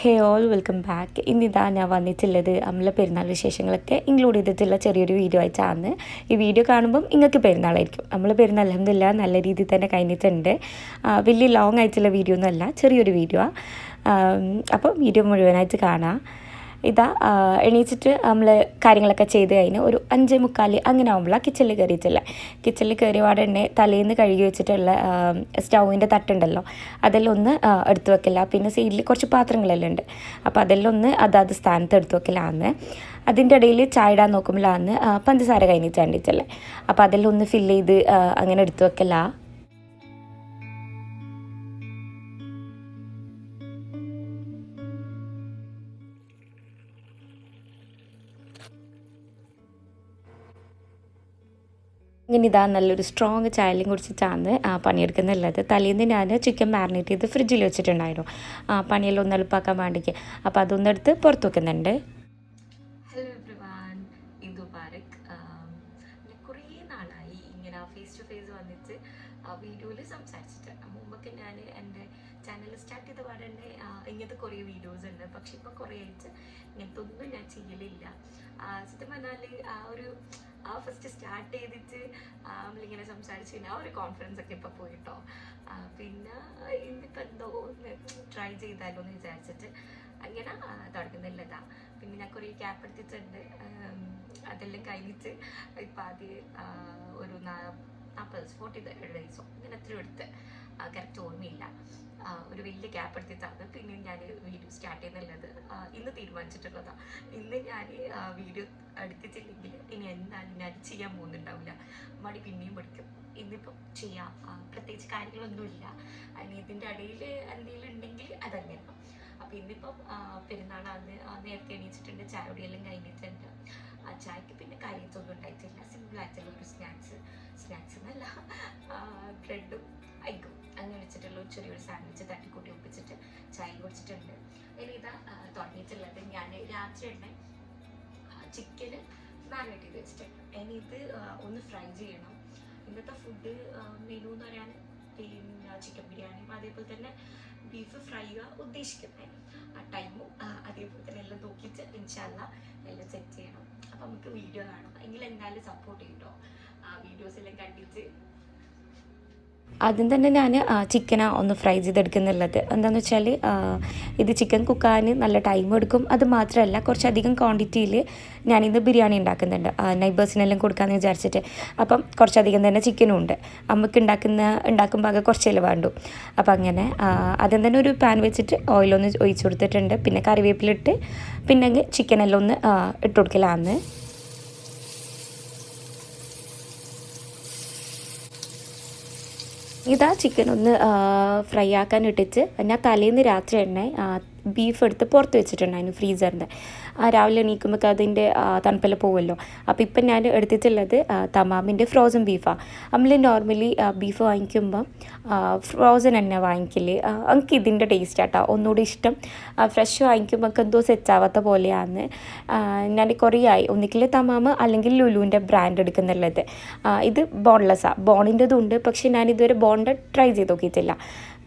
ഹേ all welcome back. ഇന്നിതാ ഞാൻ വന്നിട്ടുള്ളത് നമ്മളെ പെരുന്നാൾ വിശേഷങ്ങളൊക്കെ ഇൻക്ലൂഡ് ചെയ്തിട്ടുള്ള ചെറിയൊരു വീഡിയോ ആയിട്ടാണ്. ഈ വീഡിയോ കാണുമ്പം നിങ്ങൾക്ക് പെരുന്നാളായിരിക്കും. നമ്മൾ പെരുന്നാൾ അൽഹംദുലില്ലാ നല്ല രീതിയിൽ തന്നെ കഴിഞ്ഞിട്ടുണ്ട്. വലിയ ലോങ് ആയിട്ടുള്ള വീഡിയോ ഒന്നുമല്ല, ചെറിയൊരു വീഡിയോ. അപ്പോൾ വീഡിയോ മുഴുവനായിട്ട് കാണാം. ഇതാ എണീച്ചിട്ട് നമ്മൾ കാര്യങ്ങളൊക്കെ ചെയ്ത് കഴിഞ്ഞ് ഒരു 5:45 അങ്ങനെ ആകുമ്പോഴാണ് കിച്ചണിൽ കയറിയിട്ടില്ല. കിച്ചണിൽ കയറിയ പാടെ തന്നെ തലേന്ന് കഴുകി വെച്ചിട്ടുള്ള സ്റ്റൗവിൻ്റെ തട്ടുണ്ടല്ലോ, അതെല്ലാം ഒന്ന് എടുത്തു വെക്കില്ല. പിന്നെ സൈഡിൽ കുറച്ച് പാത്രങ്ങളെല്ലാം ഉണ്ട്, അപ്പോൾ അതെല്ലാം ഒന്ന് അതാത് സ്ഥാനത്ത് എടുത്തു വെക്കലാന്ന്. അതിൻ്റെ ഇടയിൽ ചായ ഇടാൻ നോക്കുമ്പോഴാണ് പഞ്ചസാര കഴിഞ്ഞിട്ട് കണ്ടിട്ടല്ലേ, അപ്പോൾ അതെല്ലാം ഒന്ന് ഫില്ല് ചെയ്ത് അങ്ങനെ എടുത്തു വെക്കലാ. ഇങ്ങനെ ഇതാ നല്ലൊരു സ്ട്രോങ് ചായലും കുടിച്ചിട്ടാണ് പണിയെടുക്കുന്നുള്ളത്. തലേന്ന് ഞാൻ ചിക്കൻ മാരിനേറ്റ് ചെയ്ത് ഫ്രിഡ്ജിൽ വെച്ചിട്ടുണ്ടായിരുന്നു, പണിയെല്ലാം ഒന്ന് എളുപ്പമാക്കാൻ വേണ്ടിക്ക്. അപ്പോൾ അതൊന്നെടുത്ത് പുറത്ത് വെക്കുന്നുണ്ട്. Hello everyone, Indu Parak. കുറേ നാളായി ഇങ്ങനെ ഫേസ് ടു ഫേസ് വന്നിട്ട് വീഡിയോയിൽ സംസാരിച്ചിട്ട്. മുമ്പൊക്കെ ഞാൻ എൻ്റെ ചാനൽ സ്റ്റാർട്ട് ചെയ്ത പാടെ തന്നെ ഇങ്ങനത്തെ കുറേ വീഡിയോസ് ഉണ്ട്, പക്ഷെ ഇപ്പോൾ കുറേ ആയിട്ട് ഇങ്ങനത്തെ ഒന്നും ഞാൻ ചെയ്യലില്ല. സത്യം പറഞ്ഞാൽ ഫസ്റ്റ് സ്റ്റാർട്ട് ചെയ്തിട്ട് നമ്മളിങ്ങനെ സംസാരിച്ച് കഴിഞ്ഞാൽ ഒരു കോൺഫിഡൻസ് ഒക്കെ ഇപ്പോൾ പോയിട്ടോ. പിന്നെ ഇന്നിപ്പോൾ എന്തോ ഒന്ന് ട്രൈ ചെയ്താലോ എന്ന് വിചാരിച്ചിട്ട് അങ്ങനെ തുടങ്ങുന്നില്ലതാ. പിന്നെ ഞാൻ കുറേ ക്യാപ്പ് എടുത്തിട്ടുണ്ട്, അതെല്ലാം കഴിഞ്ഞിട്ട് ഇപ്പം ആദ്യം ഒരു 40 ഡേയ്സോ ഇങ്ങനെ എത്രയോ എടുത്ത് കറക്റ്റ് ഓർമ്മയില്ല. ഒരു വലിയ ക്യാപ്പ് എടുത്തിട്ടാണ് പിന്നെ ഞാൻ വീഡിയോ സ്റ്റാർട്ട് ചെയ്യുന്നുള്ളത്. ഇന്ന് തീരുമാനിച്ചിട്ടുള്ളതാണ്. ഇന്ന് ഞാൻ വീഡിയോ എടുത്തിട്ടില്ലെങ്കിൽ ഇനി എന്തായാലും ഞാൻ ചെയ്യാൻ പോകുന്നുണ്ടാവില്ല, മടി പിന്നെയും പഠിക്കും. ഇന്നിപ്പം ചെയ്യാം, പ്രത്യേകിച്ച് കാര്യങ്ങളൊന്നുമില്ല. അതിന് ഇതിൻ്റെ ഇടയിൽ എന്തെങ്കിലും ഉണ്ടെങ്കിൽ അതങ്ങനെ. അപ്പോൾ ഇന്നിപ്പം പെരുന്നാളാണ്, നേരത്തെ എണീച്ചിട്ടുണ്ട്, ചായയോടെയെല്ലാം കഴിഞ്ഞിട്ടുണ്ട്. ചായക്ക് പിന്നെ കാര്യത്തൊന്നും ഉണ്ടായിട്ടില്ല, സിമ്പിളായിട്ടുള്ള ഒരു സ്നാക്സ് എന്നല്ല, ബ്രെഡും എഗ്ഗും അങ്ങനെ വെച്ചിട്ടുള്ള ഒരു ചെറിയൊരു സാൻഡ്വിച്ച് തട്ടിക്കൂട്ടി ഒപ്പിച്ചിട്ട് ചായ കുടിച്ചിട്ടുണ്ട്. ഇനി ഇതാ തുടങ്ങിയിട്ടുള്ളത് ഞാൻ രാത്രി തന്നെ ചിക്കന് മാരിനേറ്റ് ചെയ്ത് വെച്ചിട്ടുണ്ട്. ഇനി ഇത് ഒന്ന് ഫ്രൈ ചെയ്യണം. ഇന്നത്തെ ഫുഡ് മെനു എന്ന് പറയാൻ പിന്നെ ചിക്കൻ ബിരിയാണിയും അതേപോലെ തന്നെ ബീഫ് ഫ്രൈ ഉദ്ദേശിക്കുന്നത്. ടൈമും അതേപോലെ തന്നെ എല്ലാം നോക്കിയിട്ട് ഇൻഷാല്ലാ എല്ലാം സെറ്റ് ചെയ്യണം. അപ്പം നമുക്ക് വീഡിയോ കാണാം. എങ്കിലും എന്തായാലും സപ്പോർട്ട് ചെയ്യട്ടോ, വീഡിയോസ് എല്ലാം കണ്ടിട്ട്. ആദ്യം തന്നെ ഞാൻ ചിക്കനാ ഒന്ന് ഫ്രൈ ചെയ്തെടുക്കുന്നുള്ളത്. എന്താണെന്ന് വെച്ചാൽ ഇത് ചിക്കൻ കുക്കാൻ നല്ല ടൈം എടുക്കും. അത് മാത്രമല്ല കുറച്ചധികം ക്വാണ്ടിറ്റിയിൽ ഞാനിന്ന് ബിരിയാണി ഉണ്ടാക്കുന്നുണ്ട്, നൈബേഴ്സിനെല്ലാം കൊടുക്കാമെന്ന് വിചാരിച്ചിട്ട്. അപ്പം കുറച്ചധികം തന്നെ ചിക്കനും ഉണ്ട്. നമുക്ക് ഉണ്ടാക്കുമ്പോൾ ആകെ കുറച്ചല്ലേ വേണ്ടു. അപ്പം അങ്ങനെ ആദ്യം തന്നെ ഒരു പാൻ വെച്ചിട്ട് ഓയിലൊന്ന് ഒഴിച്ചു കൊടുത്തിട്ടുണ്ട്. പിന്നെ കറിവേപ്പിലിട്ട് പിന്നെ ചിക്കനെല്ലാം ഒന്ന് ഇട്ട് കൊടുക്കലാന്ന്. ഇതാ ചിക്കൻ ഒന്ന് ഫ്രൈ ആക്കാൻ ഇട്ടിട്ട് ഞാൻ തലേന്ന് രാത്രി തന്നെ ബീഫ് എടുത്ത് പുറത്ത് വെച്ചിട്ടുണ്ടായിരുന്നു ഫ്രീസറിൻ്റെ. രാവിലെ എണീക്കുമ്പോൾ അതിൻ്റെ തണുപ്പെല്ലാം പോകുമല്ലോ. അപ്പോൾ ഇപ്പം ഞാൻ എടുത്തിട്ടുള്ളത് തമാമിൻ്റെ ഫ്രോസൺ ബീഫാണ്. നമ്മൾ നോർമലി ബീഫ് വാങ്ങിക്കുമ്പം ഫ്രോസൺ തന്നെ വാങ്ങിക്കില്ലേ, എനിക്ക് ഇതിൻ്റെ ടേസ്റ്റ് ആട്ടോ ഒന്നുകൂടി ഇഷ്ടം. ഫ്രഷ് വാങ്ങിക്കുമ്പോൾ എനിക്ക് എന്തോ സെറ്റ് ആവാത്ത പോലെയാണ്. ഞാൻ കുറേ ആയി ഒന്നിക്കിൽ തമാമ് അല്ലെങ്കിൽ ലുലുവിൻ്റെ ബ്രാൻഡ് എടുക്കുന്നുള്ളത്. ഇത് ബോൺലെസ്സാണ്, ബോണിൻ്റെതും ഉണ്ട്, പക്ഷേ ഞാനിതുവരെ ബോണ്ട് ട്രൈ ചെയ്ത് നോക്കിയിട്ടില്ല.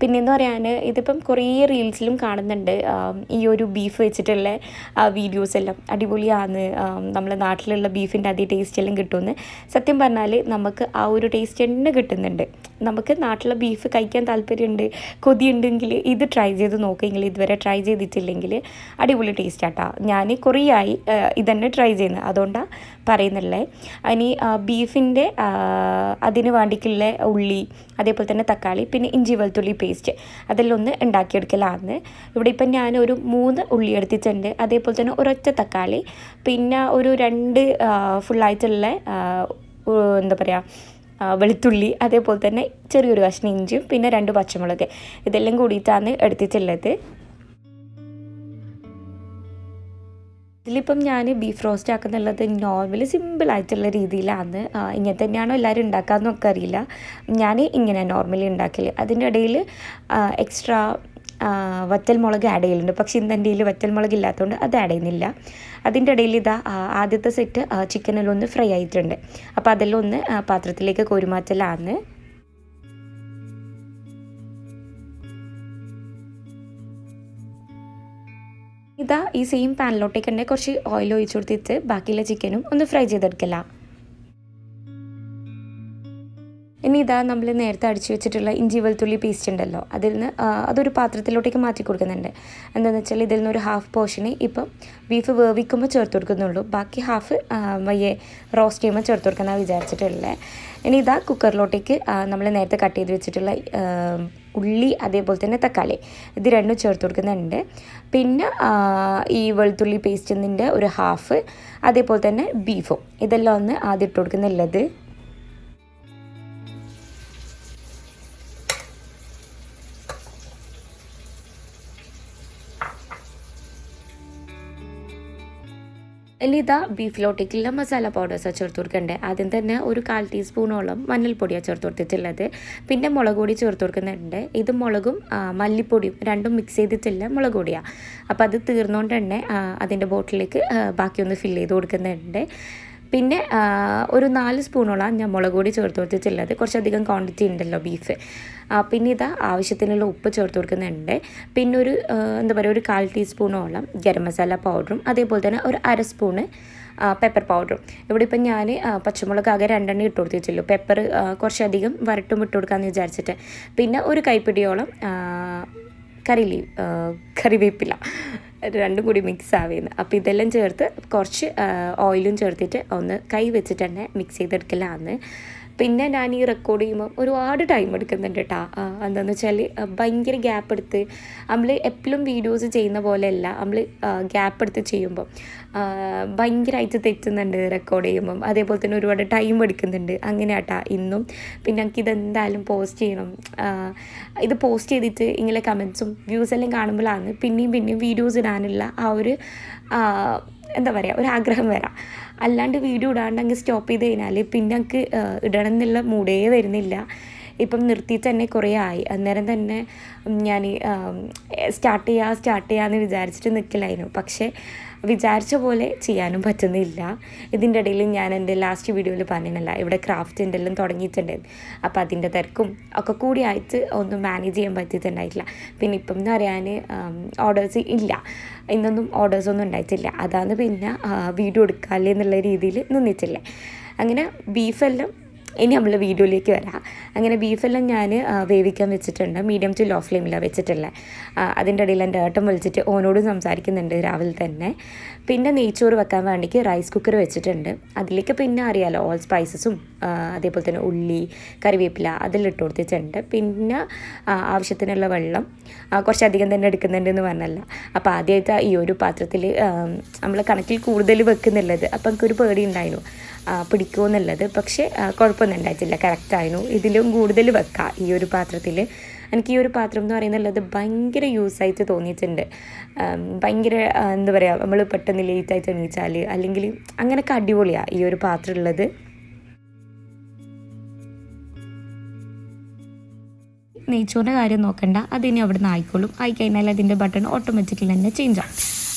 പിന്നെയെന്ന് പറയാൻ ഇതിപ്പം കുറേ റീൽസിലും കാണുന്നുണ്ട് ഈ ഒരു ബീഫ് വെച്ചിട്ടുള്ള വീഡിയോസ് എല്ലാം അടിപൊളിയാണ്, നമ്മളെ നാട്ടിലുള്ള ബീഫിൻ്റെ അതേ ടേസ്റ്റ് എല്ലാം കിട്ടുമെന്ന്. സത്യം പറഞ്ഞാൽ നമുക്ക് ആ ഒരു ടേസ്റ്റ് തന്നെ കിട്ടുന്നുണ്ട്. നമുക്ക് നാട്ടിലെ ബീഫ് കഴിക്കാൻ താല്പര്യമുണ്ട്, കൊതിയുണ്ടെങ്കിൽ ഇത് ട്രൈ ചെയ്ത് നോക്കുമെങ്കിൽ, ഇതുവരെ ട്രൈ ചെയ്തിട്ടില്ലെങ്കിൽ അടിപൊളി ടേസ്റ്റ് ആട്ടോ. ഞാൻ കുറേ ആയി ഇതന്നെ ട്രൈ ചെയ്യുന്നത്, അതുകൊണ്ടാണ് പറയുന്നുള്ളത്. ഇനി ബീഫിൻ്റെ അതിന് വേണ്ടിക്കുള്ള ഉള്ളി അതേപോലെ തന്നെ തക്കാളി പിന്നെ ഇഞ്ചി വെളുത്തുള്ളി പേസ്റ്റ് അതെല്ലാം ഒന്ന് ഉണ്ടാക്കിയെടുക്കലാണ്. ഇവിടെ ഇപ്പം ഞാൻ ഒരു 3 ഉള്ളി എടുത്തിട്ടുണ്ട്, അതേപോലെ തന്നെ ഒരൊറ്റ തക്കാളി, പിന്നെ ഒരു 2 ഫുള്ളായിട്ടുള്ള എന്താ പറയുക വെളുത്തുള്ളി, അതേപോലെ തന്നെ ചെറിയൊരു കഷ്ണം ഇഞ്ചിയും പിന്നെ 2 പച്ചമുളക്, ഇതെല്ലാം കൂടിയിട്ടാണ് എടുത്തിട്ടുള്ളത്. ഇതിലിപ്പം ഞാൻ ബീഫ് റോസ്റ്റ് ആക്കുന്നുള്ളത് നോർമലി സിമ്പിളായിട്ടുള്ള രീതിയിലാണ്. ഇങ്ങനെ തന്നെയാണോ എല്ലാവരും ഉണ്ടാക്കാമെന്നൊക്കെ അറിയില്ല. ഞാൻ ഇങ്ങനെ നോർമലി ഉണ്ടാക്കൽ. അതിൻ്റെ ഇടയിൽ എക്സ്ട്രാ വറ്റൽമുളക് ആഡ് ചെയ്യലുണ്ട്, പക്ഷേ ഇന്ന് എൻ്റെ കയ്യിൽ വറ്റൽമുളക് ഇല്ലാത്തതുകൊണ്ട് അത് ആഡ് ചെയ്യുന്നില്ല. അതിൻ്റെ ഇടയിൽ ഇതാ ആദ്യത്തെ സെറ്റ് ചിക്കനെല്ലാം ഒന്ന് ഫ്രൈ ആയിട്ടുണ്ട്. അപ്പോൾ അതെല്ലാം ഒന്ന് പാത്രത്തിലേക്ക് കോരിമാറ്റലാണ്. ഇതാ ഈ സെയിം പാനിലോട്ടേക്ക് തന്നെ കുറച്ച് ഓയിൽ ഒഴിച്ചു കൊടുത്തിട്ട് ബാക്കിയുള്ള ചിക്കനും ഒന്ന് ഫ്രൈ ചെയ്തെടുക്കില്ല. ഇനി ഇതാ നമ്മൾ നേരത്തെ അടിച്ചു വെച്ചിട്ടുള്ള ഇഞ്ചി വെളുത്തുള്ളി പേസ്റ്റ് ഉണ്ടല്ലോ, അതിൽ നിന്ന് അതൊരു പാത്രത്തിലോട്ടേക്ക് മാറ്റി കൊടുക്കുന്നുണ്ട്. എന്താണെന്ന് വെച്ചാൽ ഇതിൽ നിന്നൊരു ഹാഫ് പോർഷന് ഇപ്പം ബീഫ് വേവിക്കുമ്പോൾ ചേർത്ത് കൊടുക്കുന്നുള്ളൂ, ബാക്കി ഹാഫ് റോസ്റ്റ് ചെയ്യുമ്പോൾ ചേർത്ത് കൊടുക്കാനാണ് വിചാരിച്ചിട്ടുള്ളത്. ഇനി ഇതാ കുക്കറിലോട്ടേക്ക് നമ്മൾ നേരത്തെ കട്ട് ചെയ്ത് വെച്ചിട്ടുള്ള ഉള്ളി അതേപോലെ തന്നെ തക്കാളി ഇത് രണ്ടും ചേർത്ത് കൊടുക്കുന്നുണ്ട്. പിന്നെ ഈ വെളുത്തുള്ളി പേസ്റ്റിൻ്റെ ഒരു ഹാഫ്, അതേപോലെ തന്നെ ബീഫും ഇതെല്ലാം ഒന്ന് ആദ്യം ഇട്ട് കൊടുക്കുന്നുള്ളത്. ഇനി ഇതാ ബീഫിലോട്ടേക്കുള്ള മസാല പൗഡേഴ്സാണ് ചേർത്ത് കൊടുക്കേണ്ടത്. ആദ്യം തന്നെ ഒരു 1/4 ടീസ്പൂണോളം മഞ്ഞൾപ്പൊടിയാണ് ചേർത്ത് കൊടുത്തിട്ടുള്ളത്. പിന്നെ മുളക് പൊടി ചേർത്ത് കൊടുക്കുന്നുണ്ട്. ഇത് മുളകും മല്ലിപ്പൊടിയും രണ്ടും മിക്സ് ചെയ്തിട്ടുള്ള മുളക് പൊടിയാണ്. അപ്പോൾ അത് തീർന്നുകൊണ്ട് തന്നെ അതിൻ്റെ ബോട്ടിലേക്ക് ബാക്കിയൊന്ന് ഫില്ല് ചെയ്ത് കൊടുക്കുന്നുണ്ട്. പിന്നെ ഒരു 4 സ്പൂണോളം ഞാൻ മുളക് പൊടി ചേർത്ത് കൊടുത്തിട്ടുള്ളത്, കുറച്ചധികം ക്വാണ്ടിറ്റി ഉണ്ടല്ലോ ബീഫ്. പിന്നെ ഇതാ ആവശ്യത്തിനുള്ള ഉപ്പ് ചേർത്ത് കൊടുക്കുന്നുണ്ട്. പിന്നെ ഒരു എന്താ പറയുക ഒരു 1/4 ടീസ്പൂണോളം ഗരം മസാല പൗഡറും അതേപോലെ തന്നെ ഒരു 1/2 സ്പൂണ് പെപ്പർ പൗഡറും. ഇവിടെ ഇപ്പം ഞാൻ പച്ചമുളക് ആകെ 2 എണ്ണം ഇട്ട് കൊടുത്തിട്ടുള്ളൂ, പെപ്പർ കുറച്ചധികം വരട്ടും ഇട്ട് കൊടുക്കാമെന്ന് വിചാരിച്ചിട്ട്. പിന്നെ ഒരു കൈപ്പിടിയോളം കറിവേപ്പില രണ്ടും കൂടി മിക്സ് ആവുന്നത്. അപ്പോൾ ഇതെല്ലാം ചേർത്ത് കുറച്ച് ഓയിലും ചേർത്തിട്ട് ഒന്ന് കൈ വെച്ചിട്ട് തന്നെ മിക്സ് ചെയ്തെടുക്കലാണ്. പിന്നെ ഞാൻ ഈ റെക്കോർഡ് ചെയ്യുമ്പോൾ ഒരുപാട് ടൈം എടുക്കുന്നുണ്ട് കേട്ടോ. എന്താണെന്ന് വെച്ചാൽ ഭയങ്കര ഗ്യാപ്പ് എടുത്ത് നമ്മൾ എപ്പോഴും വീഡിയോസ് ചെയ്യുന്ന പോലെയല്ല, നമ്മൾ ഗ്യാപ്പ് എടുത്ത് ചെയ്യുമ്പോൾ ഭയങ്കരമായിട്ട് തെറ്റുന്നുണ്ട് റെക്കോർഡ് ചെയ്യുമ്പം. അതേപോലെ തന്നെ ഒരുപാട് ടൈം എടുക്കുന്നുണ്ട്. അങ്ങനെ കേട്ടോ ഇന്നും. പിന്നെ എനിക്കിത് എന്തായാലും പോസ്റ്റ് ചെയ്യണം. ഇത് പോസ്റ്റ് ചെയ്തിട്ട് ഇങ്ങനെ കമൻസും വ്യൂസ് എല്ലാം കാണുമ്പോഴാണ് പിന്നെയും വീഡിയോസ് ഇടാനുള്ള ആ ഒരു എന്താ പറയുക ഒരു ആഗ്രഹം വരാം. അല്ലാണ്ട് വീഡിയോ ഇടാണ്ട് അങ്ങ് സ്റ്റോപ്പ് ചെയ്ത് കഴിഞ്ഞാൽ പിന്നെ എനിക്ക് ഇടണം എന്നുള്ള മൂഡേ വരുന്നില്ല. ഇപ്പം നിർത്തിയിട്ട് തന്നെ കുറേ ആയി. അന്നേരം തന്നെ ഞാൻ സ്റ്റാർട്ട് ചെയ്യാമെന്ന് വിചാരിച്ചിട്ട് നിൽക്കലായിരുന്നു. പക്ഷേ വിചാരിച്ച പോലെ ചെയ്യാനും പറ്റുന്നില്ല. ഇതിൻ്റെ ഇടയിൽ ഞാൻ എൻ്റെ ലാസ്റ്റ് വീഡിയോയിൽ പറഞ്ഞില്ല ഇവിടെ ക്രാഫ്റ്റിൻ്റെ എല്ലാം തുടങ്ങിയിട്ടുണ്ടായിരുന്നു. അപ്പോൾ അതിൻ്റെ തിരക്കും ഒക്കെ കൂടി ആയിട്ട് ഒന്നും മാനേജ് ചെയ്യാൻ പറ്റിയിട്ടുണ്ടായിട്ടില്ല. പിന്നെ ഇപ്പം എന്ന് പറയാൻ ഓർഡേഴ്സ് ഇല്ല, ഇന്നൊന്നും ഓർഡേഴ്സൊന്നും ഉണ്ടായിട്ടില്ല. അതാണ് പിന്നെ വീഡിയോ എടുക്കാമല്ലേ എന്നുള്ള രീതിയിൽ നിന്നിട്ടില്ല. അങ്ങനെ ബീഫെല്ലാം ഇനി നമ്മൾ വീഡിയോയിലേക്ക് വരാം. അങ്ങനെ ബീഫെല്ലാം ഞാൻ വേവിക്കാൻ വെച്ചിട്ടുണ്ട്, മീഡിയം ടു ലോ ഫ്ലെയിമിലാണ് വെച്ചിട്ടുള്ളത്. അതിൻ്റെ ഇടയിൽ എൻ്റെ ഏട്ടൻ വിളിച്ചിട്ട് ഓനോട് സംസാരിക്കുന്നുണ്ട് രാവിലെ തന്നെ. പിന്നെ നെയ്ച്ചോറ് വെക്കാൻ വേണ്ടിക്ക് റൈസ് കുക്കർ വെച്ചിട്ടുണ്ട്. അതിലേക്ക് പിന്നെ അറിയാമല്ലോ ഓൾ സ്പൈസസും അതേപോലെ തന്നെ ഉള്ളി കറിവേപ്പില അതെല്ലാം ഇട്ട് കൊടുത്തിട്ടുണ്ട്. പിന്നെ ആവശ്യത്തിനുള്ള വെള്ളം കുറച്ചധികം തന്നെ എടുക്കുന്നുണ്ടെന്ന് പറഞ്ഞല്ല. അപ്പോൾ ആദ്യമായിട്ട് ഈ ഒരു പാത്രത്തിൽ നമ്മൾ കണക്കിൽ കൂടുതൽ വെക്കുന്നുള്ളത്. അപ്പം എനിക്കൊരു പേടി ഉണ്ടായിരുന്നു പിടിക്കുമോ എന്നുള്ളത്. പക്ഷേ കുഴപ്പമൊന്നും ഉണ്ടായിട്ടില്ല, കറക്റ്റായിരുന്നു. ഇതിലും കൂടുതൽ വെക്കാം ഈ ഒരു പാത്രത്തിൽ. എനിക്ക് ഈ ഒരു പാത്രം എന്ന് പറയുന്നുള്ളത് ഭയങ്കര യൂസായിട്ട് തോന്നിയിട്ടുണ്ട്. ഭയങ്കര എന്താ പറയുക നമ്മൾ പെട്ടെന്ന് ലേറ്റായിട്ട് എണീച്ചാൽ അല്ലെങ്കിൽ അങ്ങനെയൊക്കെ അടിപൊളിയാണ് ഈ ഒരു പാത്രം ഉള്ളത്. നെയ്ച്ചോറിൻ്റെ കാര്യം നോക്കണ്ട, അതിനി അവിടെ നിന്ന് ആയിക്കോളും. ആയിക്കഴിഞ്ഞാൽ അതിൻ്റെ ബട്ടൺ ഓട്ടോമാറ്റിക്കലി തന്നെ ചേഞ്ച് ആവും.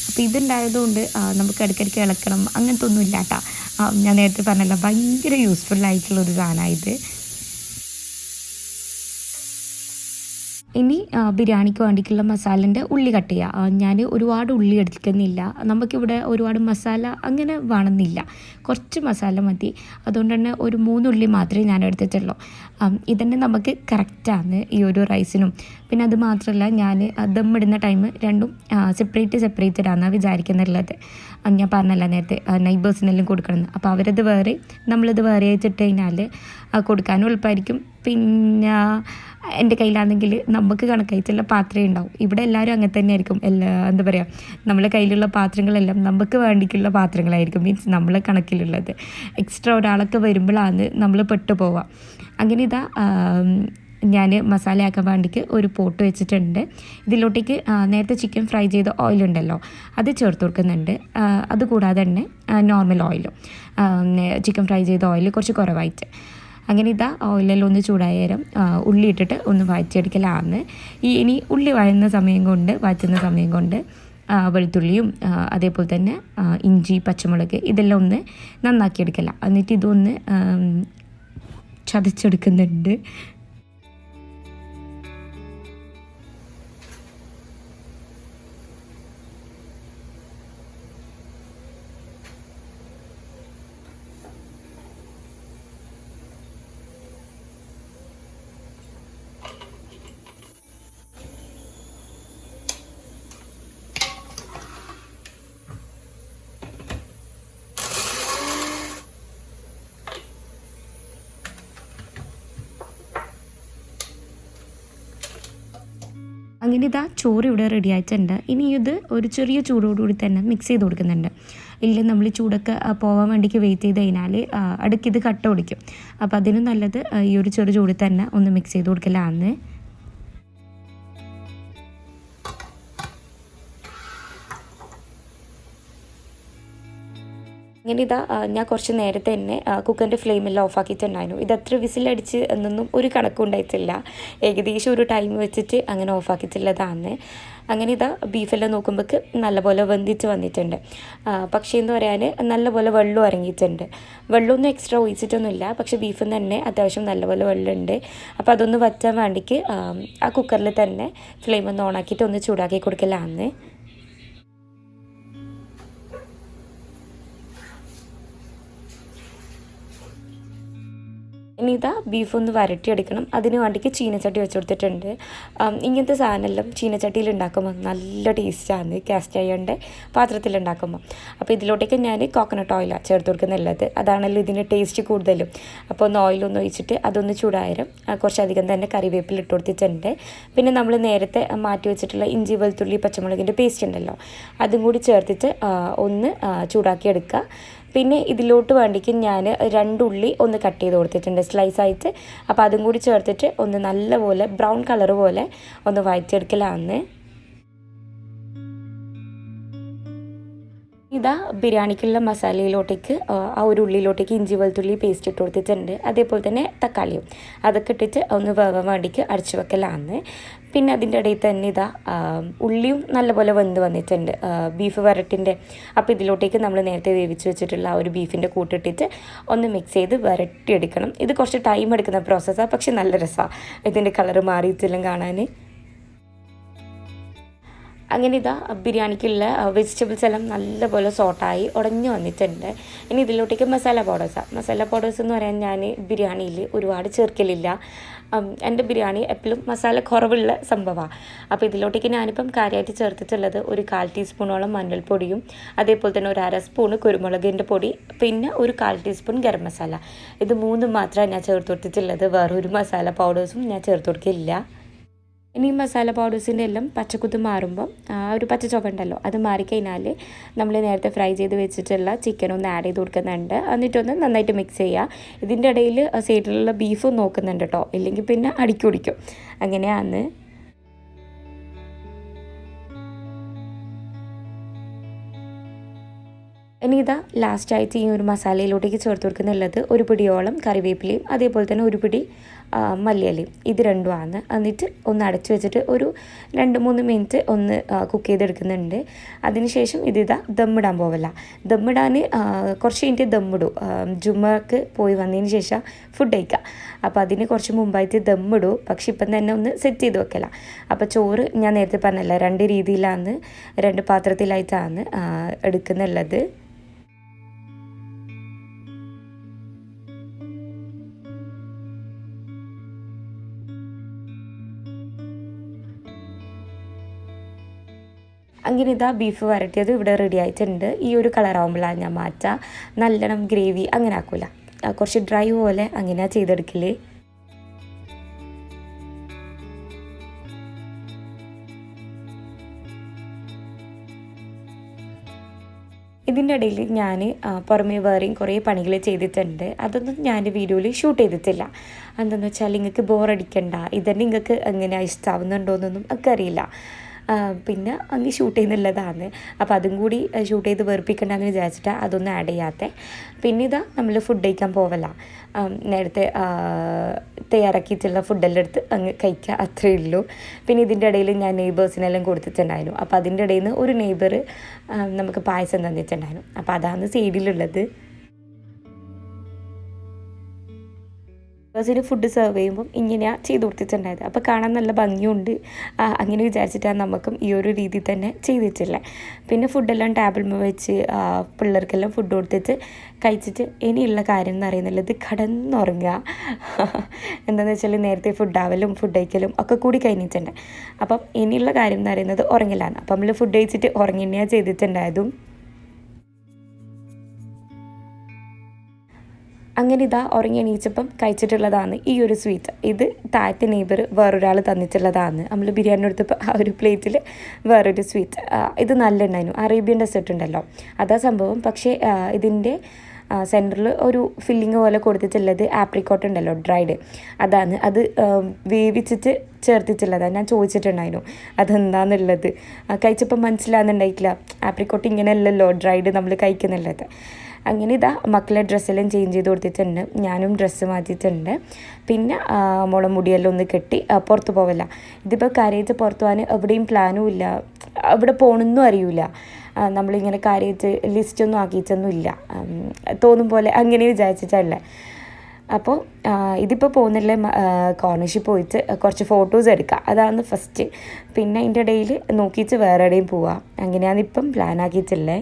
അപ്പോൾ ഇതുണ്ടായതുകൊണ്ട് നമുക്ക് ഇടയ്ക്കിടയ്ക്ക് ഇളക്കണം അങ്ങനത്തെ ഒന്നും ഇല്ല കേട്ടോ. ഞാൻ നേരത്തെ പറഞ്ഞല്ലോ ഭയങ്കര യൂസ്ഫുള്ളായിട്ടുള്ളൊരു സാധനമാണ് ഇത്. ഇനി ബിരിയാണിക്ക് വേണ്ടിയിട്ടുള്ള മസാലേൻ്റെ ഉള്ളി കട്ട് ചെയ്യുക. ഞാൻ ഒരുപാട് ഉള്ളി എടുക്കുന്നില്ല, നമുക്കിവിടെ ഒരുപാട് മസാല അങ്ങനെ വേണമെന്നില്ല, കുറച്ച് മസാല മതി. അതുകൊണ്ട് തന്നെ ഒരു 3 ഉള്ളി മാത്രമേ ഞാൻ എടുത്തിട്ടുള്ളൂ. ഇതന്നെ നമുക്ക് കറക്റ്റാണ് ഈ ഒരു റൈസിനും. പിന്നെ അത് മാത്രമല്ല ഞാൻ ദമ്മിടുന്ന ടൈം രണ്ടും സെപ്പറേറ്റഡാണെന്നാണ് വിചാരിക്കുന്നുള്ളത്. ഞാൻ പറഞ്ഞല്ല നേരത്തെ നൈബേഴ്സിനെല്ലാം കൊടുക്കണമെന്ന്. അപ്പോൾ അവരത് വേറെ നമ്മളിത് വേറെ ആയിട്ടിട്ട് കഴിഞ്ഞാൽ കൊടുക്കാനും എളുപ്പമായിരിക്കും. പിന്നെ എൻ്റെ കയ്യിലാണെങ്കിൽ നമുക്ക് കണക്കായിട്ടുള്ള പാത്രമേ ഉണ്ടാവും. ഇവിടെ എല്ലാവരും അങ്ങനെ തന്നെ ആയിരിക്കും. എന്താ പറയുക നമ്മളെ കയ്യിലുള്ള പാത്രങ്ങളെല്ലാം നമുക്ക് വേണ്ടിയിട്ടുള്ള പാത്രങ്ങളായിരിക്കും, മീൻസ് നമ്മളെ കണക്കിലുള്ളത്. എക്സ്ട്രാ ഒരാളൊക്കെ വരുമ്പോഴാണ് നമ്മൾ പെട്ടു പോവുക. അങ്ങനെ ഇതാ ഞാൻ മസാലയാക്കാൻ വേണ്ടിക്ക് ഒരു പോട്ട് വെച്ചിട്ടുണ്ട്. ഇതിലോട്ടേക്ക് നേരത്തെ ചിക്കൻ ഫ്രൈ ചെയ്ത ഓയിലുണ്ടല്ലോ അത് ചേർത്ത് കൊടുക്കുന്നുണ്ട്. അതുകൂടാതെ തന്നെ നോർമൽ ഓയിലും, ചിക്കൻ ഫ്രൈ ചെയ്ത ഓയിൽ കുറച്ച് കുറവായിട്ട്. അങ്ങനെ ഇതാ ഓയിലെല്ലാം ഒന്ന് ചൂടായ നേരം ഉള്ളി ഇട്ടിട്ട് ഒന്ന് വഴറ്റിയെടുക്കലാണ്. ഇനി ഉള്ളി വഴറ്റുന്ന സമയം കൊണ്ട് വെളുത്തുള്ളിയും അതേപോലെ തന്നെ ഇഞ്ചി പച്ചമുളക് ഇതെല്ലാം ഒന്ന് നന്നാക്കിയെടുക്കല. എന്നിട്ട് ഇതൊന്ന് ചതച്ചെടുക്കുന്നുണ്ട്. അങ്ങനെ ഇതാ ചോറ് ഇവിടെ റെഡി ആയിട്ടുണ്ട്. ഇനി ഇത് ഒരു ചെറിയ ചൂടോടുകൂടി തന്നെ മിക്സ് ചെയ്ത് കൊടുക്കുന്നുണ്ട്. ഇല്ല നമ്മൾ ചൂടൊക്കെ പോകാൻ വേണ്ടിക്ക് വെയിറ്റ് ചെയ്ത് കഴിഞ്ഞാൽ അടുക്കിത് കട്ട പിടിക്കും. അപ്പോൾ അതിന് നല്ലത് ഈ ഒരു ചെറു ചൂടിൽ തന്നെ ഒന്ന് മിക്സ് ചെയ്ത് കൊടുക്കലാണ്. ഇങ്ങനെ ഇതാ ഞാൻ കുറച്ച് നേരത്തെ തന്നെ കുക്കറിൻ്റെ ഫ്ലെയിമെല്ലാം ഓഫാക്കിയിട്ടുണ്ടായിരുന്നു. ഇത് എത്ര വിസിലടിച്ച് എന്നൊന്നും ഒരു കണക്കും ഉണ്ടായിട്ടില്ല. ഏകദേശം ഒരു ടൈം വെച്ചിട്ട് അങ്ങനെ ഓഫാക്കിയിട്ടുള്ളതാണ്. അങ്ങനെ ഇതാ ബീഫെല്ലാം നോക്കുമ്പോൾക്ക് നല്ലപോലെ വെന്തിച്ച് വന്നിട്ടുണ്ട്. പക്ഷേ എന്ന് പറയാൻ നല്ലപോലെ വെള്ളം ഇറങ്ങിയിട്ടുണ്ട്. വെള്ളമൊന്നും എക്സ്ട്രാ ഒഴിച്ചിട്ടൊന്നുമില്ല, പക്ഷേ ബീഫിൽ നിന്ന് തന്നെ അത്യാവശ്യം നല്ലപോലെ വെള്ളമുണ്ട്. അപ്പോൾ അതൊന്ന് വറ്റാൻ വേണ്ടിക്ക് ആ കുക്കറിൽ തന്നെ ഫ്ലെയിം ഒന്ന് ഓണാക്കിയിട്ട് ഒന്ന് ചൂടാക്കി കൊടുക്കലാണ്. ഇനി ഇതാ ബീഫ് ഒന്ന് വരട്ടിയെടുക്കണം. അതിന് വേണ്ടിക്ക് ചീനച്ചട്ടി വെച്ച് കൊടുത്തിട്ടുണ്ട്. ഇങ്ങനത്തെ സാധനമെല്ലാം ചീനച്ചട്ടിയിൽ ഉണ്ടാക്കുമ്പോൾ നല്ല ടേസ്റ്റാണ്, കാസ്റ്റ് അയണിൻ്റെ പാത്രത്തിലുണ്ടാക്കുമ്പോൾ. അപ്പോൾ ഇതിലോട്ടേക്ക് ഞാൻ കോക്കനട്ട് ഓയിലാണ് ചേർത്ത് കൊടുക്കുന്നുള്ളത്. അതാണല്ലോ ഇതിൻ്റെ ടേസ്റ്റ് കൂടുതലും. അപ്പോൾ ഒന്ന് ഓയിലൊന്ന് ഒഴിച്ചിട്ട് അതൊന്ന് ചൂടായാലും കുറച്ചധികം തന്നെ കറിവേപ്പില ഇട്ട് കൊടുത്തിട്ടുണ്ട്. പിന്നെ നമ്മൾ നേരത്തെ മാറ്റി വെച്ചിട്ടുള്ള ഇഞ്ചി വെളുത്തുള്ളി പച്ചമുളകിൻ്റെ പേസ്റ്റ് ഉണ്ടല്ലോ, അതും കൂടി ചേർത്തിട്ട് ഒന്ന് ചൂടാക്കി എടുക്കുക. പിന്നെ ഇതിലോട്ട് വേണ്ടിക്ക് ഞാൻ 2 ഉള്ളി ഒന്ന് കട്ട് ചെയ്ത് കൊടുത്തിട്ടുണ്ട് സ്ലൈസായിട്ട്. അപ്പോൾ അതും കൂടി ചേർത്തിട്ട് ഒന്ന് നല്ലപോലെ ബ്രൗൺ കളർ പോലെ ഒന്ന് വഴറ്റിയെടുക്കലാണ്. ഇതാ ബിരിയാണിക്കുള്ള മസാലയിലോട്ടേക്ക് ആ ഒരു ഉള്ളിയിലോട്ടേക്ക് ഇഞ്ചി വെളുത്തുള്ളി പേസ്റ്റ് ഇട്ട് കൊടുത്തിട്ടുണ്ട്. അതേപോലെ തന്നെ തക്കാളിയും അതൊക്കെ ഇട്ടിട്ട് ഒന്ന് വേവാൻ വേണ്ടിക്ക് അടച്ചു വെക്കലാണ്. പിന്നെ അതിൻ്റെ ഇടയിൽ തന്നെ ഇതാ ഉള്ളിയും നല്ലപോലെ വെന്ത് വന്നിട്ടുണ്ട് ബീഫ് വരട്ടിൻ്റെ. അപ്പോൾ ഇതിലോട്ടേക്ക് നമ്മൾ നേരത്തെ വേവിച്ച് വെച്ചിട്ടുള്ള ആ ഒരു ബീഫിൻ്റെ കൂട്ടിട്ടിട്ട് ഒന്ന് മിക്സ് ചെയ്ത് വരട്ടിയെടുക്കണം. ഇത് കുറച്ച് ടൈം എടുക്കുന്ന പ്രോസസ്സാണ്, പക്ഷെ നല്ല രസമാണ് ഇതിൻ്റെ കളറ് മാറിയിട്ടെല്ലാം കാണാൻ. അങ്ങനെ ഇതാ ബിരിയാണിക്കുള്ള വെജിറ്റബിൾസ് എല്ലാം നല്ലപോലെ സോട്ടായി ഉടഞ്ഞു വന്നിട്ടുണ്ട്. ഇനി ഇതിലോട്ടേക്ക് മസാല പൗഡേഴ്സ് എന്ന് പറയാൻ ഞാൻ ബിരിയാണിയിൽ ഒരുപാട് ചേർക്കലില്ല. എൻ്റെ ബിരിയാണി എപ്പോഴും മസാല കുറവുള്ള സംഭവമാണ്. അപ്പോൾ ഇതിലോട്ടേക്ക് ഞാനിപ്പം കാര്യമായിട്ട് ചേർത്തിട്ടുള്ളത് ഒരു 1/4 ടീസ്പൂണോളം മഞ്ഞൾപ്പൊടിയും അതേപോലെ തന്നെ ഒരു 1/2 സ്പൂണ് കുരുമുളകിൻ്റെ പൊടി, പിന്നെ ഒരു 1/4 ടീസ്പൂൺ ഗരം മസാല. ഇത് 3 മാത്രമാണ് ഞാൻ ചേർത്ത് കൊടുത്തിട്ടുള്ളത്. വേറൊരു മസാല പൗഡേഴ്സും ഞാൻ ചേർത്ത് കൊടുക്കില്ല. ഇനി മസാല പൗഡേഴ്സിൻ്റെ എല്ലാം പച്ചക്കുത്ത് മാറുമ്പം ഒരു പച്ച ചുവ ഉണ്ടല്ലോ, അത് മാറിക്കഴിഞ്ഞാൽ നമ്മൾ നേരത്തെ ഫ്രൈ ചെയ്ത് വെച്ചിട്ടുള്ള ചിക്കൻ ഒന്ന് ആഡ് ചെയ്ത് കൊടുക്കുന്നുണ്ട്. എന്നിട്ടൊന്ന് നന്നായിട്ട് മിക്സ് ചെയ്യുക. ഇതിൻ്റെ ഇടയിൽ സൈഡിലുള്ള ബീഫും നോക്കുന്നുണ്ട് കേട്ടോ, ഇല്ലെങ്കിൽ പിന്നെ അടിക്ക് പിടിക്കും. അങ്ങനെയാണ്. ഇനി ഇതാ ലാസ്റ്റായിട്ട് ഈ ഒരു മസാലയിലോട്ടേക്ക് ചേർത്ത് കൊടുക്കുന്നുള്ളത് ഒരു പിടിയോളം കറിവേപ്പിലയും അതേപോലെ തന്നെ ഒരു പിടി മല്ലിയിലയും. ഇത് രണ്ടുമാണ്. എന്നിട്ട് ഒന്ന് അടച്ചു വെച്ചിട്ട് ഒരു 2-3 മിനിറ്റ് ഒന്ന് കുക്ക് ചെയ്തെടുക്കുന്നുണ്ട്. അതിനുശേഷം ഇതിതാ ദമ്മിടാൻ പോവല്ല. ദമ്മിടാൻ കുറച്ച് കഴിഞ്ഞിട്ട് ദമ്മിടും. ജുമ്മക്ക് പോയി വന്നതിന് ശേഷം ഫുഡ് കഴിക്കുക. അപ്പോൾ അതിന് കുറച്ച് മുമ്പായിട്ട് ദമ്മിടും. പക്ഷെ ഇപ്പം തന്നെ ഒന്ന് സെറ്റ് ചെയ്ത് വെക്കല. അപ്പോൾ ചോറ് ഞാൻ നേരത്തെ പറഞ്ഞല്ല 2 രീതിയിലാണ്, 2 പാത്രത്തിലായിട്ടാണ് എടുക്കുന്നുള്ളത്. അങ്ങനെ ഇതാ ബീഫ് വരട്ടിയത് ഇവിടെ റെഡി ആയിട്ടുണ്ട്. ഈ ഒരു കളറാകുമ്പോഴാണ് ഞാൻ മാറ്റുക. നല്ലോണം ഗ്രേവി അങ്ങനെ ആക്കൂല, കുറച്ച് ഡ്രൈ പോലെ അങ്ങനെയാണ് ചെയ്തെടുക്കൽ. ഇതിൻ്റെ ഇടയിൽ ഞാൻ പുറമേ വേറെയും കുറേ പണികൾ ചെയ്തിട്ടുണ്ട്. അതൊന്നും ഞാൻ വീഡിയോയിൽ ഷൂട്ട് ചെയ്തിട്ടില്ല. എന്താണെന്ന് വെച്ചാൽ നിങ്ങൾക്ക് ബോറടിക്കണ്ട, ഇതന്നെ നിങ്ങൾക്ക് എങ്ങനെയാണ് ഇഷ്ടമാവുന്നുണ്ടോയെന്നൊന്നും ഒക്കെ അറിയില്ല. പിന്നെ അങ്ങ് ഷൂട്ട് ചെയ്യുന്നുള്ളതാണ്. അപ്പോൾ അതും കൂടി ഷൂട്ട് ചെയ്ത് വെറുപ്പിക്കണ്ടെന്ന് വിചാരിച്ചിട്ട് അതൊന്നും ആഡ് ചെയ്യാത്ത. പിന്നെ ഇതാ നമ്മൾ ഫുഡ് കഴിക്കാൻ പോവല്ല. നേരത്തെ തയ്യാറാക്കിയിട്ടുള്ള ഫുഡെല്ലാം എടുത്ത് അങ്ങ് കഴിക്കുക, അത്രയേ ഉള്ളൂ. പിന്നെ ഇതിൻ്റെ ഇടയിൽ ഞാൻ നെയ്ബേഴ്സിനെല്ലാം കൊടുത്തിട്ടുണ്ടായിരുന്നു. അപ്പോൾ അതിൻ്റെ ഇടയിൽ നിന്ന് ഒരു നെയ്ബർ നമുക്ക് പായസം തന്നിട്ടുണ്ടായിരുന്നു. അപ്പോൾ അതാണ് സൈഡിലുള്ളത്. ബസ്സിന് ഫുഡ് സെർവ് ചെയ്യുമ്പം ഇങ്ങനെയാണ് ചെയ്ത് കൊടുത്തിട്ടുണ്ടായത്. അപ്പോൾ കാണാൻ നല്ല ഭംഗിയുണ്ട്. അങ്ങനെ വിചാരിച്ചിട്ടാണ് നമുക്കും ഈ ഒരു രീതിയിൽ തന്നെ ചെയ്തിട്ടുള്ളത്. പിന്നെ ഫുഡെല്ലാം ടേബിളിൽ വെച്ച് പിള്ളേർക്കെല്ലാം ഫുഡ് കൊടുത്തിട്ട് കഴിച്ചിട്ട് ഇനിയുള്ള കാര്യം എന്ന് പറയുന്നുള്ളത് കിടന്നുറങ്ങുക. എന്താണെന്ന് വെച്ചാൽ നേരത്തെ ഫുഡാവലും ഫുഡ് കഴിക്കലും ഒക്കെ കൂടി കഴിഞ്ഞിട്ടുണ്ട്. അപ്പം ഇനിയുള്ള കാര്യം എന്ന് പറയുന്നത് ഉറങ്ങലാണ്. അപ്പം നമ്മൾ ഫുഡ് കഴിച്ചിട്ട് ഉറങ്ങിനെയാണ് ചെയ്തിട്ടുണ്ടായതും. അങ്ങനെ ഇതാ ഉറങ്ങി എണീച്ചപ്പം കഴിച്ചിട്ടുള്ളതാണ് ഈ ഒരു സ്വീറ്റ്. ഇത് താഴത്തെ നെയ്ബർ വേറൊരാൾ തന്നിട്ടുള്ളതാണ്. നമ്മൾ ബിരിയാണി എടുത്തപ്പോൾ ആ ഒരു പ്ലേറ്റിൽ വേറൊരു സ്വീറ്റ്. ഇത് നല്ല ഉണ്ടായിരുന്നു, അറേബ്യൻ ഡെസേർട്ട് ഉണ്ടല്ലോ അതാ സംഭവം. പക്ഷേ ഇതിൻ്റെ സെൻറ്ററിൽ ഒരു ഫില്ലിങ് പോലെ കൊടുത്തിട്ടുള്ളത് ആപ്രിക്കോട്ട് ഉണ്ടല്ലോ ഡ്രൈഡ്, അതാണ്. അത് വേവിച്ചിട്ട് ചേർത്തിട്ടുള്ളതാണ്. ഞാൻ ചോദിച്ചിട്ടുണ്ടായിരുന്നു അതെന്താണെന്നുള്ളത്. കഴിച്ചപ്പോൾ മനസ്സിലാകുന്നുണ്ടായിട്ടില്ല, ആപ്രിക്കോട്ട് ഇങ്ങനെയല്ലല്ലോ ഡ്രൈഡ് നമ്മൾ കഴിക്കുന്നുള്ളത്. അങ്ങനെ ഇതാ മക്കളെ ഡ്രസ്സെല്ലാം ചേഞ്ച് ചെയ്ത് കൊടുത്തിട്ടുണ്ട്, ഞാനും ഡ്രസ്സ് മാറ്റിയിട്ടുണ്ട്. പിന്നെ മുളം മുടിയെല്ലാം ഒന്ന് കെട്ടി പുറത്ത് പോവല്ല. ഇതിപ്പോൾ കാര്യമായിട്ട് പുറത്ത് പോകാൻ എവിടെയും പ്ലാനും ഇല്ല, അവിടെ പോകണമെന്നും അറിയില്ല. നമ്മളിങ്ങനെ കാര്യമായിട്ട് ലിസ്റ്റൊന്നും ആക്കിയിട്ടൊന്നും ഇല്ല, തോന്നും പോലെ അങ്ങനെ വിചാരിച്ചിട്ടല്ലേ. അപ്പോൾ ഇതിപ്പോൾ പോകുന്നില്ല, കോർണിഷിൽ പോയിട്ട് കുറച്ച് ഫോട്ടോസ് എടുക്കുക, അതാണ് ഫസ്റ്റ്. പിന്നെ അതിൻ്റെ ഇടയിൽ നോക്കിയിട്ട് വേറെ എവിടെയും പോവുക, അങ്ങനെയാണ് ഇപ്പം പ്ലാൻ ആക്കിയിട്ടില്ലേ.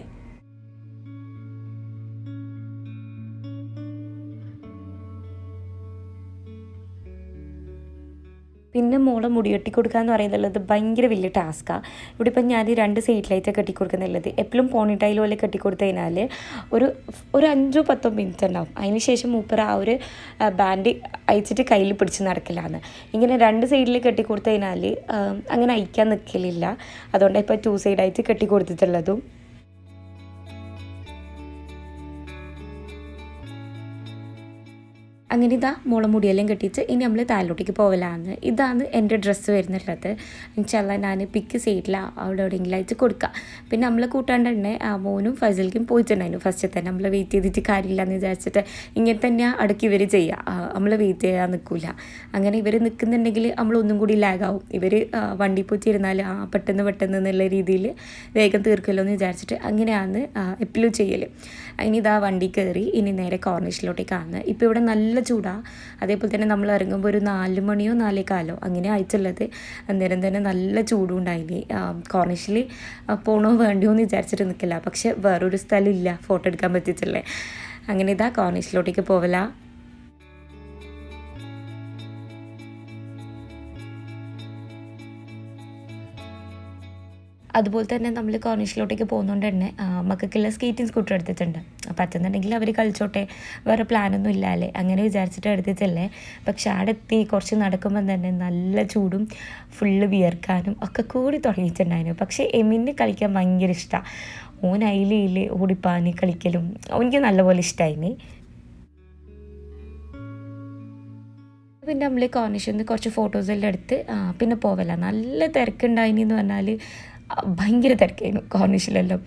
പിന്നെ മോളെ മുടി കെട്ടി കൊടുക്കുക എന്ന് പറയുന്നുള്ളത് ഭയങ്കര വലിയ ടാസ്ക്കാണ്. ഇവിടെ ഇപ്പം ഞാൻ 2 സൈഡിലായിട്ട് കെട്ടിക്കൊടുക്കുന്നുള്ളത്. എപ്പോഴും പോണിട്ടൈൽ പോലെ കെട്ടിക്കൊടുത്തു കഴിഞ്ഞാൽ ഒരു 5-10 മിനിറ്റ് ഉണ്ടാവും. അതിന് ശേഷം മൂപ്പർ ആ ഒരു ബാൻഡ് അയച്ചിട്ട് കയ്യിൽ പിടിച്ച് നടക്കില്ലാന്ന്. ഇങ്ങനെ 2 സൈഡിൽ കെട്ടിക്കൊടുത്തു കഴിഞ്ഞാൽ അങ്ങനെ അയക്കാൻ നിൽക്കലില്ല. അതുകൊണ്ടാണ് ഇപ്പോൾ 2 സൈഡായിട്ട് കെട്ടിക്കൊടുത്തിട്ടുള്ളതും. അങ്ങനെ ഇതാ മുളം മുടിയെല്ലാം കെട്ടിച്ച് ഇനി നമ്മൾ താഴോട്ടേക്ക് പോകലാന്ന്. ഇതാണ് എൻ്റെ ഡ്രസ്സ് വരുന്നുള്ളത്. ഇൻഷാല്ലാ ഞാൻ പിക്ക് സൈഡിലാണ് അവിടെ എവിടെയെങ്കിലും അയച്ച് കൊടുക്കുക. പിന്നെ നമ്മൾ കൂട്ടാണ്ട് തന്നെ മോനും ഫസലിക്കും പോയിട്ടുണ്ടായിരുന്നു. ഫസ്റ്റ് തന്നെ നമ്മൾ വെയിറ്റ് ചെയ്തിട്ട് കാര്യമില്ല എന്ന് വിചാരിച്ചിട്ട് ഇങ്ങനെ തന്നെയാണ് അടുക്കി ഇവർ ചെയ്യുക, നമ്മൾ വെയിറ്റ് ചെയ്യാൻ നിൽക്കില്ല. അങ്ങനെ ഇവർ നിൽക്കുന്നുണ്ടെങ്കിൽ നമ്മളൊന്നും കൂടി ലാഗാവും. ഇവർ വണ്ടി പോയിട്ടിരുന്നാൽ പെട്ടെന്ന് എന്നുള്ള രീതിയിൽ വേഗം തീർക്കല്ലോ എന്ന് വിചാരിച്ചിട്ട് അങ്ങനെയാണ് എപ്പോഴും ചെയ്യൽ. ഇനി ഇതാ വണ്ടി കയറി ഇനി നേരെ കോർണിഷിലോട്ടേക്കാണ്. ഇപ്പോൾ ഇവിടെ നല്ല ചൂടാണ്. അതേപോലെ തന്നെ നമ്മൾ ഇറങ്ങുമ്പോൾ ഒരു 4 മണിയോ 4:15 അങ്ങനെ ആയിട്ടുള്ളത്. അന്നേരം തന്നെ നല്ല ചൂടും ഉണ്ടായിന്. കോർണിഷിൽ പോകണോ വേണ്ടിയോ എന്ന് വിചാരിച്ചിട്ട് നിൽക്കില്ല, പക്ഷെ വേറൊരു സ്ഥലമില്ല ഫോട്ടോ എടുക്കാൻ പറ്റിയിട്ടില്ലേ. അങ്ങനെ ഇതാ കോർണിഷിലോട്ടേക്ക് പോവല. അതുപോലെ തന്നെ നമ്മൾ കോർണിഷിലോട്ടേക്ക് പോകുന്നതുകൊണ്ട് തന്നെ മക്കൾക്കുള്ള സ്കേറ്റിംഗ് സ്കൂട്ടർ എടുത്തിട്ടുണ്ട്. പറ്റുന്നുണ്ടെങ്കിൽ അവർ കളിച്ചോട്ടെ, വേറെ പ്ലാനൊന്നും ഇല്ലല്ലേ അങ്ങനെ വിചാരിച്ചിട്ട് എടുത്തിട്ടല്ലേ. പക്ഷെ അവിടെ എത്തി കുറച്ച് നടക്കുമ്പം തന്നെ നല്ല ചൂടും ഫുള്ള് വിയർക്കാനും ഒക്കെ കൂടി തുടങ്ങിയിട്ടുണ്ടായിരുന്നു. പക്ഷേ എമിന് കളിക്കാൻ ഭയങ്കര ഇഷ്ടമാണ്. ഓൻ അയിലയിൽ ഓടിപ്പാനി കളിക്കലും എനിക്ക് നല്ലപോലെ ഇഷ്ടമായിന്. പിന്നെ നമ്മൾ കോർണിഷിൽ നിന്ന് കുറച്ച് ഫോട്ടോസെല്ലാം എടുത്ത് പിന്നെ പോവല്ല. നല്ല തിരക്കുണ്ടായിനി പറഞ്ഞാൽ ഭയങ്കര തിരക്കായിരുന്നു കോർണിഷിലെല്ലാം.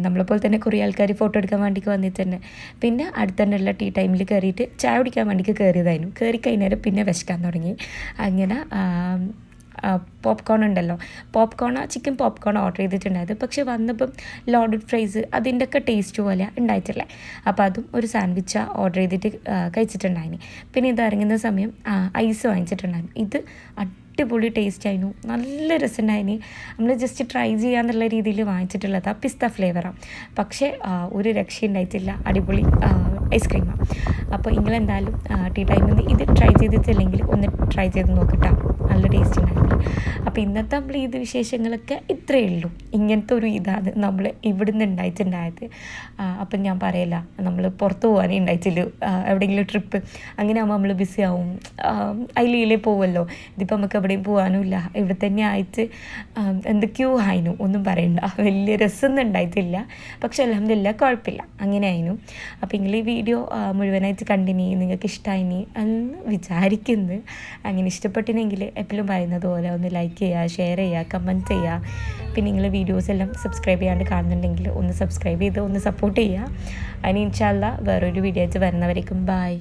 നമ്മളെപ്പോലെ തന്നെ കുറേ ആൾക്കാർ ഫോട്ടോ എടുക്കാൻ വേണ്ടിക്ക് വന്നിട്ട് തന്നെ. പിന്നെ അടുത്തന്നെയുള്ള ടീ ടൈമിൽ കയറിയിട്ട് ചായ കുടിക്കാൻ വേണ്ടിക്ക് കയറിയതായിരുന്നു. കയറി കഴിഞ്ഞേരം പിന്നെ വിശക്കാൻ തുടങ്ങി. അങ്ങനെ പോപ്കോൺ ഉണ്ടല്ലോ, ചിക്കൻ പോപ്കോൺ ഓർഡർ ചെയ്തിട്ടുണ്ടായത്. പക്ഷെ വന്നപ്പം ലോഡഡ് ഫ്രൈസ് അതിൻ്റെയൊക്കെ ടേസ്റ്റ് പോലെ ഉണ്ടായിട്ടില്ല. അപ്പോൾ അതും ഒരു സാൻഡ്വിച്ചാണ് ഓർഡർ ചെയ്തിട്ട് കഴിച്ചിട്ടുണ്ടായിന്. പിന്നെ ഇത് ഇറങ്ങുന്ന സമയം ഐസ് വാങ്ങിച്ചിട്ടുണ്ടായിരുന്നു. ഇത് അടിപൊളി ടേസ്റ്റ് ആയിരുന്നു, നല്ല രസമുണ്ടായിന്. നമ്മൾ ജസ്റ്റ് ട്രൈ ചെയ്യാന്നുള്ള രീതിയിൽ വാങ്ങിച്ചിട്ടുള്ളതാണ്. പിസ്ത ഫ്ലേവറാണ്, പക്ഷേ ഒരു രക്ഷയുണ്ടായിട്ടില്ല, അടിപൊളി ഐസ്ക്രീമാണ്. അപ്പോൾ നിങ്ങളെന്തായാലും ടീ ടൈമിൽ നിന്ന് ഇത് ട്രൈ ചെയ്തിട്ടില്ലെങ്കിൽ ഒന്ന് ട്രൈ ചെയ്ത് നോക്കട്ടോ, നല്ല ടേസ്റ്റ് ഉണ്ടായിരുന്നു. അപ്പോൾ ഇന്നത്തെ നമ്മൾ ഈദ് വിശേഷങ്ങളൊക്കെ ഇത്രയേ ഉള്ളൂ. ഇങ്ങനത്തെ ഒരു ഇതാണ് നമ്മൾ ഇവിടുന്ന് ഉണ്ടായിട്ടുണ്ടായത്. അപ്പം ഞാൻ പറയല, നമ്മൾ പുറത്ത് പോകാനേ ഉണ്ടായിട്ടില്ല, എവിടെയെങ്കിലും ട്രിപ്പ് അങ്ങനെ ആകുമ്പോൾ നമ്മൾ ബിസി ആവും, അതിലേ പോവുമല്ലോ. ഇതിപ്പോൾ നമുക്ക് എവിടെയും പോകാനുമില്ല, ഇവിടെ തന്നെ ആയിട്ട് എന്തൊക്കെയോ ആയിരുന്നു, ഒന്നും പറയണ്ട. വലിയ രസമൊന്നും ഉണ്ടായിട്ടില്ല, പക്ഷെ അൽഹംദുലില്ലാ കുഴപ്പമില്ല, അങ്ങനെ ആയിരുന്നു. അപ്പോൾ നിങ്ങൾ ഈ വീഡിയോ മുഴുവനായിട്ട് കണ്ടിനി, നിങ്ങൾക്ക് ഇഷ്ടമായിനി എന്ന് വിചാരിക്കുന്നു. അങ്ങനെ ഇഷ്ടപ്പെട്ടിനെങ്കിൽ എപ്പോഴും പറയുന്നത് പോലെ ഒന്ന് ലൈക്ക് ചെയ്യുക, ഷെയർ ചെയ്യുക, കമൻറ്റ് ചെയ്യുക. പിന്നെ നിങ്ങൾ വീഡിയോസ് എല്ലാം സബ്സ്ക്രൈബ് ചെയ്യാണ്ട് കാണുന്നുണ്ടെങ്കിൽ ഒന്ന് സബ്സ്ക്രൈബ് ചെയ്ത് ഒന്ന് സപ്പോർട്ട് ചെയ്യുക. അതിന് ഇൻഷാ അല്ലാഹ് വേറൊരു വീഡിയോ ആയിട്ട് വരുന്നവരേക്കും ബൈ.